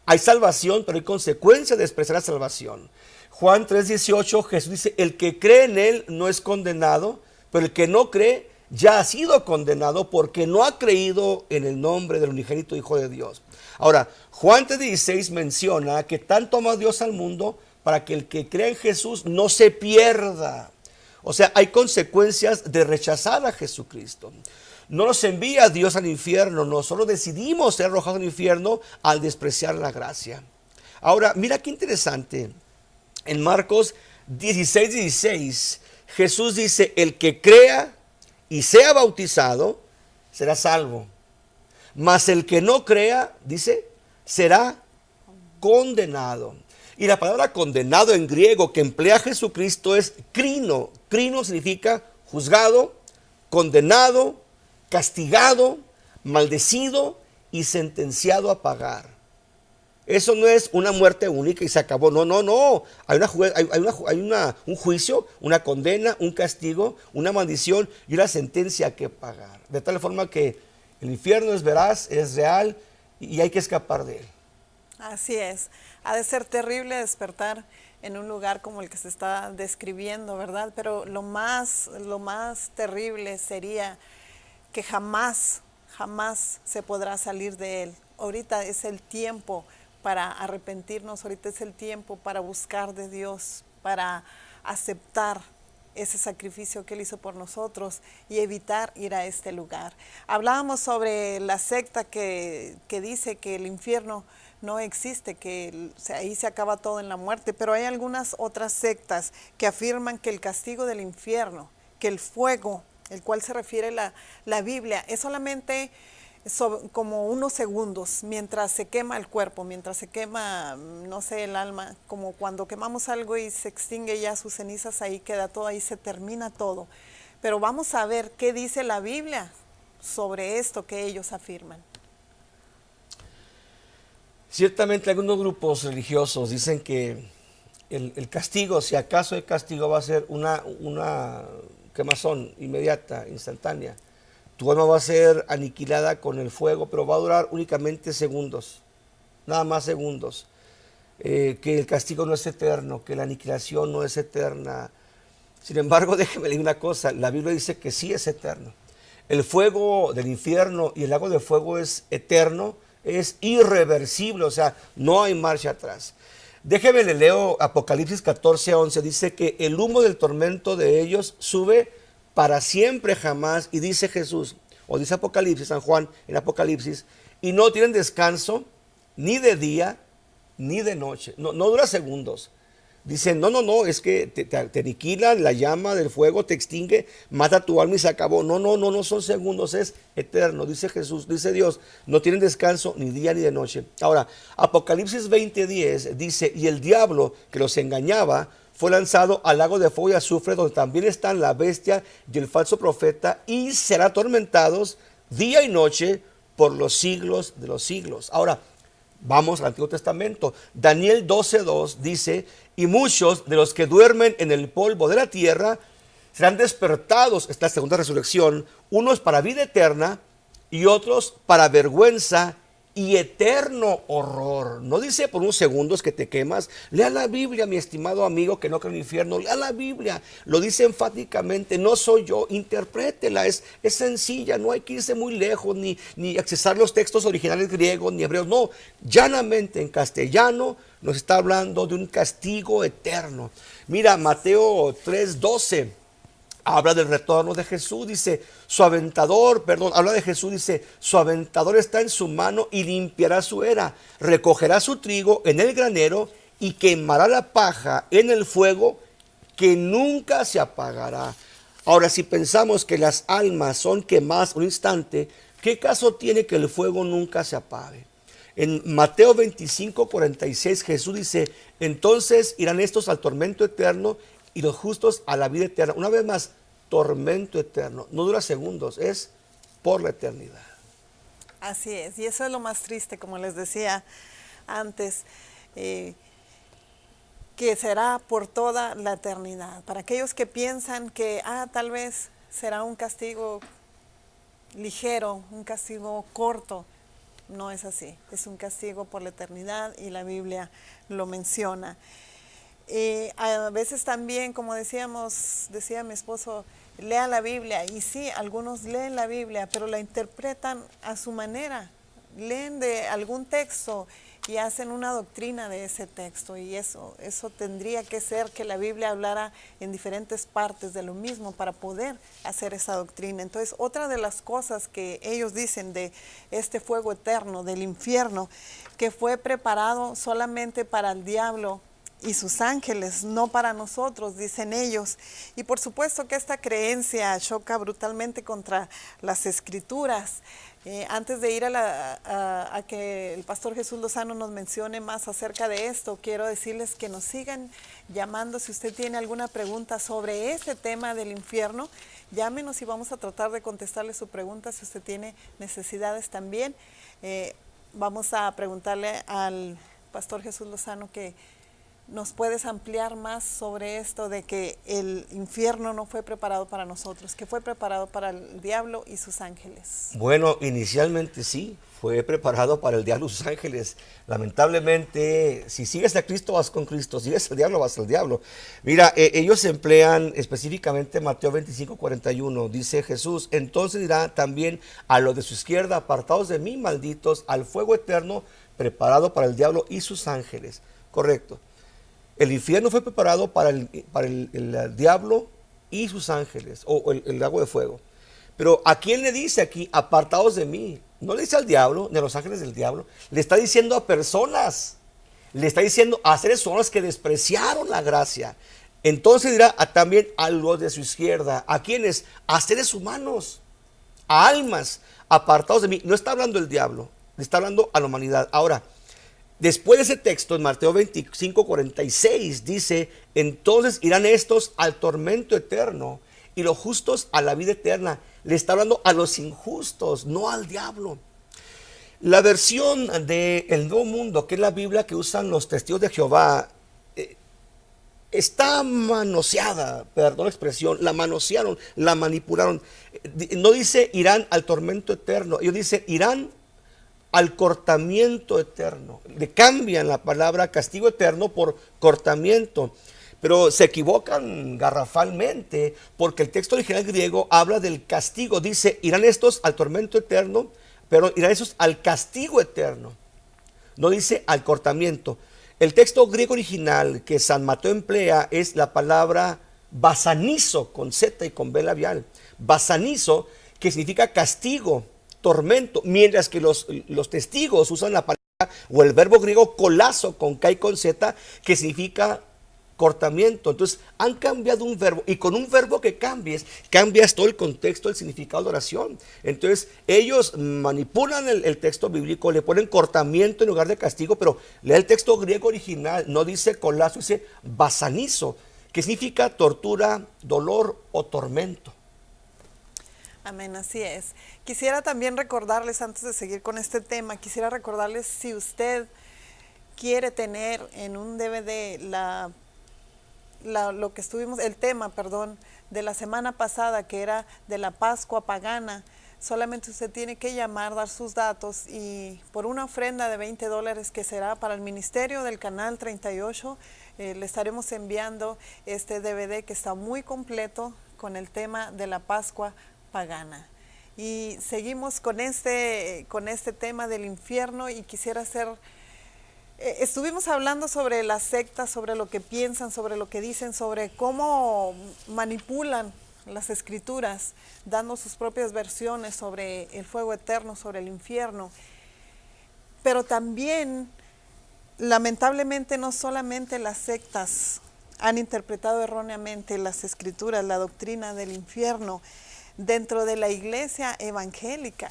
Hay salvación, pero hay consecuencias de expresar la salvación. Juan 3:18, Jesús dice, el que cree en Él no es condenado, pero el que no cree ya ha sido condenado porque no ha creído en el nombre del unigénito Hijo de Dios. Ahora, Juan 3:16 menciona que tanto amó Dios al mundo para que el que cree en Jesús no se pierda. O sea, hay consecuencias de rechazar a Jesucristo. No nos envía Dios al infierno, nosotros decidimos ser arrojados al infierno al despreciar la gracia. Ahora, mira qué interesante. En Marcos 16:16, Jesús dice, el que crea y sea bautizado, será salvo. Mas el que no crea, dice, será condenado. Y la palabra condenado en griego que emplea Jesucristo es crino. Crino significa juzgado, condenado, castigado, maldecido y sentenciado a pagar. Eso no es una muerte única y se acabó. No, no, no. Un juicio, una condena, un castigo, una maldición y una sentencia que pagar. De tal forma que el infierno es veraz, es real y hay que escapar de él. Así es. Ha de ser terrible despertar en un lugar como el que se está describiendo, ¿verdad? Pero lo más terrible sería que jamás se podrá salir de él. Ahorita es el tiempo para arrepentirnos, ahorita es el tiempo para buscar de Dios, para aceptar ese sacrificio que Él hizo por nosotros y evitar ir a este lugar. Hablábamos sobre la secta que dice que el infierno no existe, que ahí se acaba todo en la muerte, pero hay algunas otras sectas que afirman que el castigo del infierno, que el fuego, el cual se refiere la Biblia, es solamente como unos segundos, mientras se quema el cuerpo, mientras se quema, no sé, el alma, como cuando quemamos algo y se extingue ya sus cenizas, ahí queda todo, ahí se termina todo. Pero vamos a ver qué dice la Biblia sobre esto que ellos afirman. Ciertamente algunos grupos religiosos dicen que el castigo, si acaso el castigo va a ser una quemazón inmediata, instantánea. Tu alma va a ser aniquilada con el fuego, pero va a durar únicamente segundos, nada más segundos. Que el castigo no es eterno, que la aniquilación no es eterna. Sin embargo, déjeme leer una cosa, la Biblia dice que sí es eterno. El fuego del infierno y el lago de fuego es eterno, es irreversible, o sea, no hay marcha atrás. Déjeme le leo Apocalipsis 14:11, dice que el humo del tormento de ellos sube para siempre jamás, y dice Jesús, o dice Apocalipsis, San Juan en Apocalipsis, y no tienen descanso ni de día ni de noche, no dura segundos. Dicen, no, es que te aniquila la llama del fuego, te extingue, mata tu alma y se acabó. No son segundos, es eterno, dice Jesús, dice Dios, no tienen descanso ni día ni de noche. Ahora, Apocalipsis 20:10 dice, y el diablo que los engañaba fue lanzado al lago de fuego y azufre, donde también están la bestia y el falso profeta, y serán atormentados día y noche por los siglos de los siglos. Ahora, vamos al Antiguo Testamento. Daniel 12:2 dice, y muchos de los que duermen en el polvo de la tierra serán despertados, esta segunda resurrección, unos para vida eterna y otros para vergüenza y eterno horror. No dice por unos segundos que te quemas. Lea la Biblia, mi estimado amigo que no cree en el infierno. Lea la Biblia. Lo dice enfáticamente. No soy yo. Interprétela. Es sencilla. No hay que irse muy lejos ni accesar los textos originales griegos ni hebreos. No. Llanamente en castellano nos está hablando de un castigo eterno. Mira, Mateo 3:12. Habla del retorno de Jesús, dice, habla de Jesús, dice, su aventador está en su mano y limpiará su era, recogerá su trigo en el granero y quemará la paja en el fuego que nunca se apagará. Ahora, si pensamos que las almas son quemadas un instante, ¿qué caso tiene que el fuego nunca se apague? En Mateo 25:46 Jesús dice, entonces irán estos al tormento eterno y los justos a la vida eterna. Una vez más, tormento eterno. No dura segundos, es por la eternidad. Así es, y eso es lo más triste, como les decía antes, que será por toda la eternidad. Para aquellos que piensan que tal vez será un castigo ligero, un castigo corto, no es así. Es un castigo por la eternidad y la Biblia lo menciona. A veces también, como decía mi esposo, lea la Biblia, y sí, algunos leen la Biblia, pero la interpretan a su manera, leen de algún texto y hacen una doctrina de ese texto, y eso tendría que ser que la Biblia hablara en diferentes partes de lo mismo para poder hacer esa doctrina. Entonces, otra de las cosas que ellos dicen de este fuego eterno, del infierno, que fue preparado solamente para el diablo y sus ángeles, no para nosotros, dicen ellos. Y por supuesto que esta creencia choca brutalmente contra las escrituras. Antes de ir a que el pastor Jesús Lozano nos mencione más acerca de esto, quiero decirles que nos sigan llamando. Si usted tiene alguna pregunta sobre este tema del infierno, llámenos y vamos a tratar de contestarle su pregunta. Si usted tiene necesidades también, vamos a preguntarle al pastor Jesús Lozano que ¿nos puedes ampliar más sobre esto de que el infierno no fue preparado para nosotros, que fue preparado para el diablo y sus ángeles? Bueno, inicialmente sí, fue preparado para el diablo y sus ángeles. Lamentablemente, si sigues a Cristo, vas con Cristo. Si sigues al diablo, vas al diablo. Mira, ellos emplean específicamente Mateo 25:41. Dice Jesús, entonces dirá también a los de su izquierda, apartados de mí, malditos, al fuego eterno preparado para el diablo y sus ángeles. Correcto. El infierno fue preparado para el diablo y sus ángeles, o el lago de fuego. Pero ¿a quién le dice aquí, apartados de mí? No le dice al diablo, ni a los ángeles del diablo. Le está diciendo a personas. Le está diciendo a seres humanos que despreciaron la gracia. Entonces dirá también a los de su izquierda. ¿A quiénes? A seres humanos, a almas, apartados de mí. No está hablando el diablo, le está hablando a la humanidad. Ahora, después de ese texto, en Mateo 25:46, dice, entonces irán estos al tormento eterno y los justos a la vida eterna. Le está hablando a los injustos, no al diablo. La versión del Nuevo Mundo, que es la Biblia que usan los testigos de Jehová, está manoseada, perdón la expresión, la manosearon, la manipularon. No dice irán al tormento eterno, ellos dicen irán al cortamiento eterno. Le cambian la palabra castigo eterno por cortamiento, pero se equivocan garrafalmente porque el texto original griego habla del castigo. Dice, irán estos al tormento eterno, pero irán estos al castigo eterno. No dice al cortamiento. El texto griego original que San Mateo emplea es la palabra basanizo, con Z y con B labial. Basanizo, que significa castigo, tormento, mientras que los testigos usan la palabra o el verbo griego colazo con K y con Z, que significa cortamiento. Entonces han cambiado un verbo, y con un verbo que cambias todo el contexto, el significado de oración. Entonces ellos manipulan el texto bíblico, le ponen cortamiento en lugar de castigo, pero lea el texto griego original, no dice colazo, dice basanizo, que significa tortura, dolor o tormento. Amén, así es. Quisiera también recordarles, antes de seguir con este tema, quisiera recordarles, si usted quiere tener en un DVD lo que estuvimos, el tema, perdón, de la semana pasada, que era de la Pascua pagana, solamente usted tiene que llamar, dar sus datos, y por una ofrenda de $20 que será para el ministerio del Canal 38, le estaremos enviando este DVD que está muy completo con el tema de la Pascua pagana. Y seguimos con este tema del infierno, y quisiera hacer, estuvimos hablando sobre las sectas, sobre lo que piensan, sobre lo que dicen, sobre cómo manipulan las escrituras, dando sus propias versiones sobre el fuego eterno, sobre el infierno. Pero también, lamentablemente, no solamente las sectas han interpretado erróneamente las escrituras, la doctrina del infierno. Dentro de la iglesia evangélica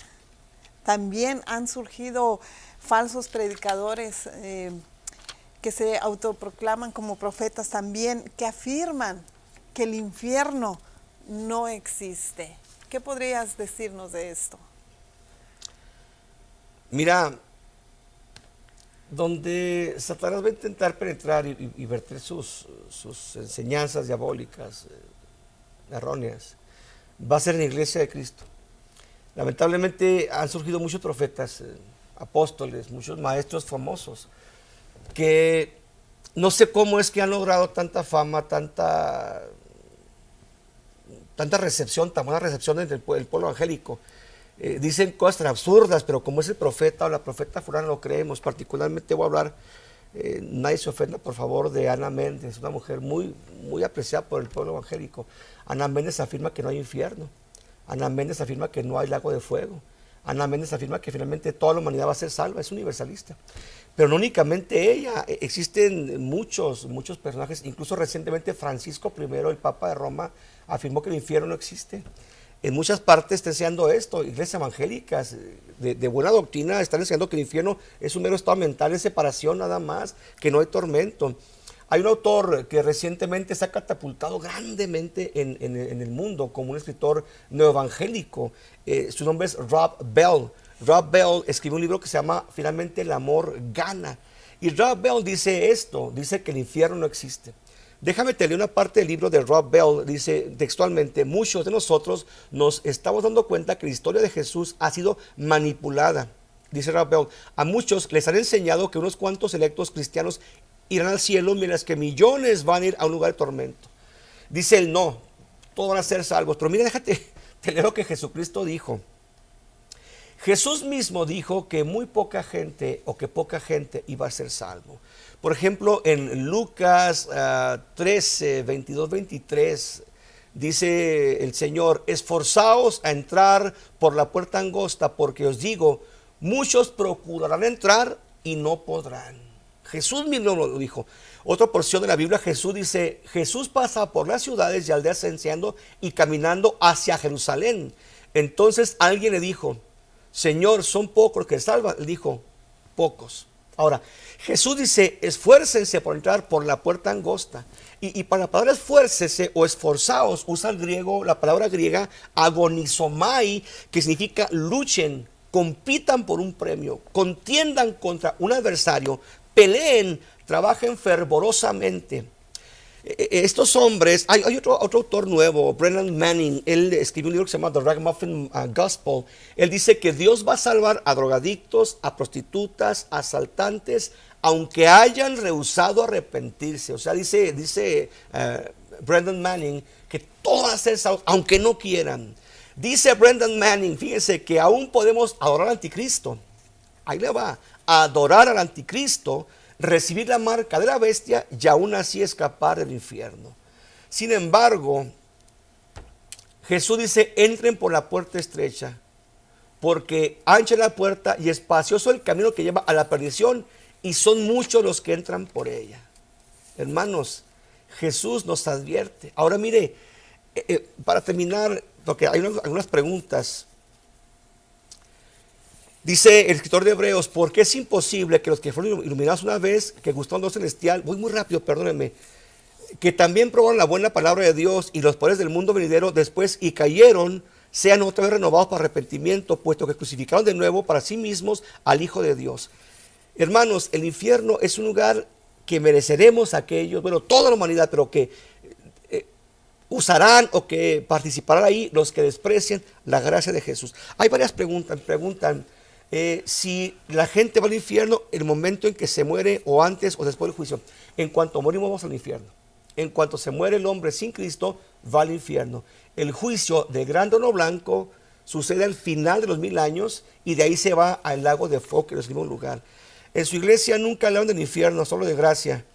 también han surgido falsos predicadores que se autoproclaman como profetas también, que afirman que el infierno no existe. ¿Qué podrías decirnos de esto? Mira, donde Satanás va a intentar penetrar y verter sus enseñanzas diabólicas, erróneas, va a ser en la iglesia de Cristo. Lamentablemente han surgido muchos profetas, apóstoles, muchos maestros famosos, que no sé cómo es que han logrado tanta fama, tanta recepción, tan buena recepción entre el pueblo evangélico. Dicen cosas tan absurdas, pero como es el profeta o la profeta fulana, lo creemos. Particularmente voy a hablar, nadie se ofenda por favor, de Ana Méndez, una mujer muy, muy apreciada por el pueblo evangélico. Ana Méndez afirma que no hay infierno. Ana Méndez afirma que no hay lago de fuego. Ana Méndez afirma que finalmente toda la humanidad va a ser salva, es universalista. Pero no únicamente ella, existen muchos personajes, incluso recientemente Francisco I, el Papa de Roma, afirmó que el infierno no existe. En muchas partes está enseñando esto, iglesias evangélicas de buena doctrina están enseñando que el infierno es un mero estado mental de separación nada más, que no hay tormento. Hay un autor que recientemente se ha catapultado grandemente en el mundo como un escritor neoevangélico. Su nombre es Rob Bell. Rob Bell escribió un libro que se llama Finalmente el amor gana. Y Rob Bell dice esto, dice que el infierno no existe. Déjame te leer una parte del libro de Rob Bell, dice textualmente: muchos de nosotros nos estamos dando cuenta que la historia de Jesús ha sido manipulada. Dice Rob Bell, a muchos les han enseñado que unos cuantos electos cristianos irán al cielo, mientras que millones van a ir a un lugar de tormento. Dice él, no, todos van a ser salvos. Pero mira, déjate, te leo lo que Jesucristo dijo. Jesús mismo dijo que muy poca gente o que poca gente iba a ser salvo. Por ejemplo, en Lucas 13, 22, 23, dice el Señor, esforzaos a entrar por la puerta angosta, porque os digo, muchos procurarán entrar y no podrán. Jesús mismo lo dijo. Otra porción de la Biblia, Jesús dice, Jesús pasa por las ciudades y aldeas enseñando y caminando hacia Jerusalén. Entonces alguien le dijo, Señor, ¿son pocos los que salvan? Él dijo, pocos. Ahora, Jesús dice, esfuércense por entrar por la puerta angosta. Y para la palabra esfuércese o esforzaos, usa el griego, la palabra griega agonizomai, que significa luchen, compitan por un premio, contiendan contra un adversario, peleen, trabajen fervorosamente. Estos hombres, hay otro autor nuevo, Brennan Manning, él escribió un libro que se llama The Ragamuffin Gospel. Él dice que Dios va a salvar a drogadictos, a prostitutas, a asaltantes, aunque hayan rehusado arrepentirse. O sea, dice Brennan Manning que todos van a ser salvos, aunque no quieran. Dice Brendan Manning, fíjense que aún podemos adorar al anticristo. Ahí le va, adorar al anticristo, recibir la marca de la bestia y aún así escapar del infierno. Sin embargo, Jesús dice, entren por la puerta estrecha, porque ancha es la puerta y espacioso el camino que lleva a la perdición, y son muchos los que entran por ella. Hermanos, Jesús nos advierte. Ahora mire, para terminar, porque hay algunas preguntas. Dice el escritor de Hebreos, ¿por qué es imposible que los que fueron iluminados una vez, que gustaron Dios celestial, voy muy rápido, perdónenme, que también probaron la buena palabra de Dios y los poderes del mundo venidero después y cayeron, sean otra vez renovados para arrepentimiento, puesto que crucificaron de nuevo para sí mismos al Hijo de Dios? Hermanos, el infierno es un lugar que mereceremos aquellos, bueno, toda la humanidad, pero que usarán o que participarán ahí los que desprecian la gracia de Jesús. Hay varias preguntas, preguntan si la gente va al infierno en el momento en que se muere o antes o después del juicio. En cuanto morimos vamos al infierno. En cuanto se muere el hombre sin Cristo, va al infierno. El juicio del gran trono blanco sucede al final de los 1000 años y de ahí se va al lago de fuego, que es el mismo lugar. En su iglesia nunca hablan del infierno, solo de gracia.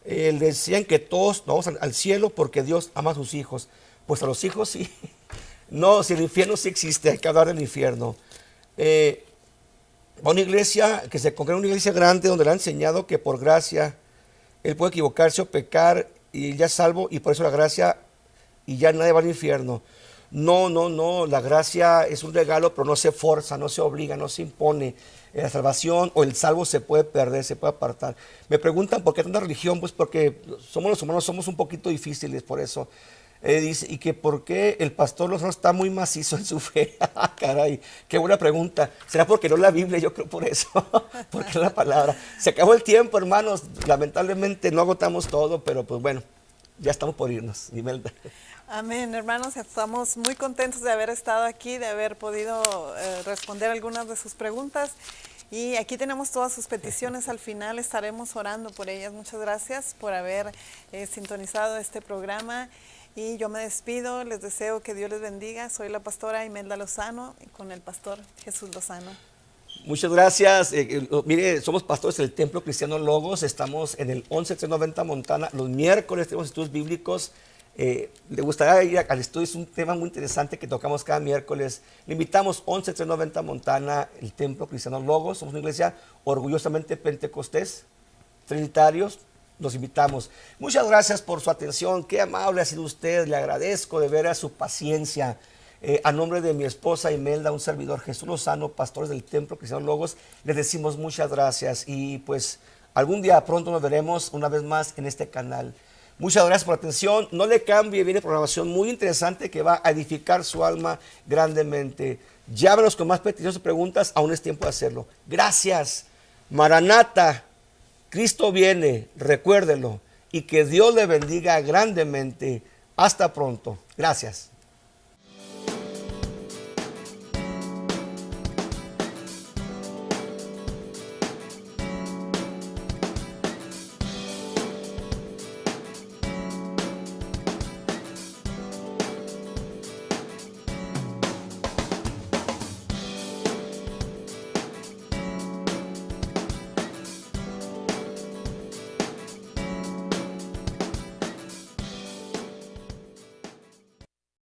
Decían que todos vamos al cielo porque Dios ama a sus hijos. Pues a los hijos sí. No, si el infierno sí existe, hay que hablar del infierno. Va a una iglesia, que se congrega en una iglesia grande donde le han enseñado que por gracia él puede equivocarse o pecar y ya es salvo, y por eso la gracia y ya nadie va al infierno. No, la gracia es un regalo, pero no se forza, no se obliga, no se impone. La salvación o el salvo se puede perder, se puede apartar. Me preguntan por qué tanta religión, pues porque somos los humanos, somos un poquito difíciles, por eso. Dice, y que por qué el pastor Lozano está muy macizo en su fe. Caray, qué buena pregunta. ¿Será porque no la Biblia? Yo creo por eso, porque es la palabra. Se acabó el tiempo, hermanos. Lamentablemente no agotamos todo, pero pues bueno, ya estamos por irnos. Imelda. Amén, hermanos, estamos muy contentos de haber estado aquí, de haber podido responder algunas de sus preguntas. Y aquí tenemos todas sus peticiones, al final estaremos orando por ellas. Muchas gracias por haber sintonizado este programa. Y yo me despido, les deseo que Dios les bendiga. Soy la pastora Imelda Lozano con el pastor Jesús Lozano. Muchas gracias. Mire, somos pastores del Templo Cristiano Logos. Estamos en el 11390 Montana. Los miércoles tenemos estudios bíblicos. le gustaría ir al estudio, es un tema muy interesante que tocamos cada miércoles. Le invitamos 11390 Montana, el Templo Cristiano Logos. Somos una iglesia orgullosamente pentecostés, trinitarios. Los invitamos. Muchas gracias por su atención. Qué amable ha sido usted. Le agradezco de veras su paciencia. A nombre de mi esposa Imelda, un servidor Jesús Lozano, pastores del Templo Cristiano Logos, les decimos muchas gracias. Y pues algún día pronto nos veremos una vez más en este canal. Muchas gracias por la atención. No le cambie, viene programación muy interesante que va a edificar su alma grandemente. Llámenos con más peticiones y preguntas, aún es tiempo de hacerlo. Gracias. Maranata, Cristo viene, recuérdelo. Y que Dios le bendiga grandemente. Hasta pronto. Gracias.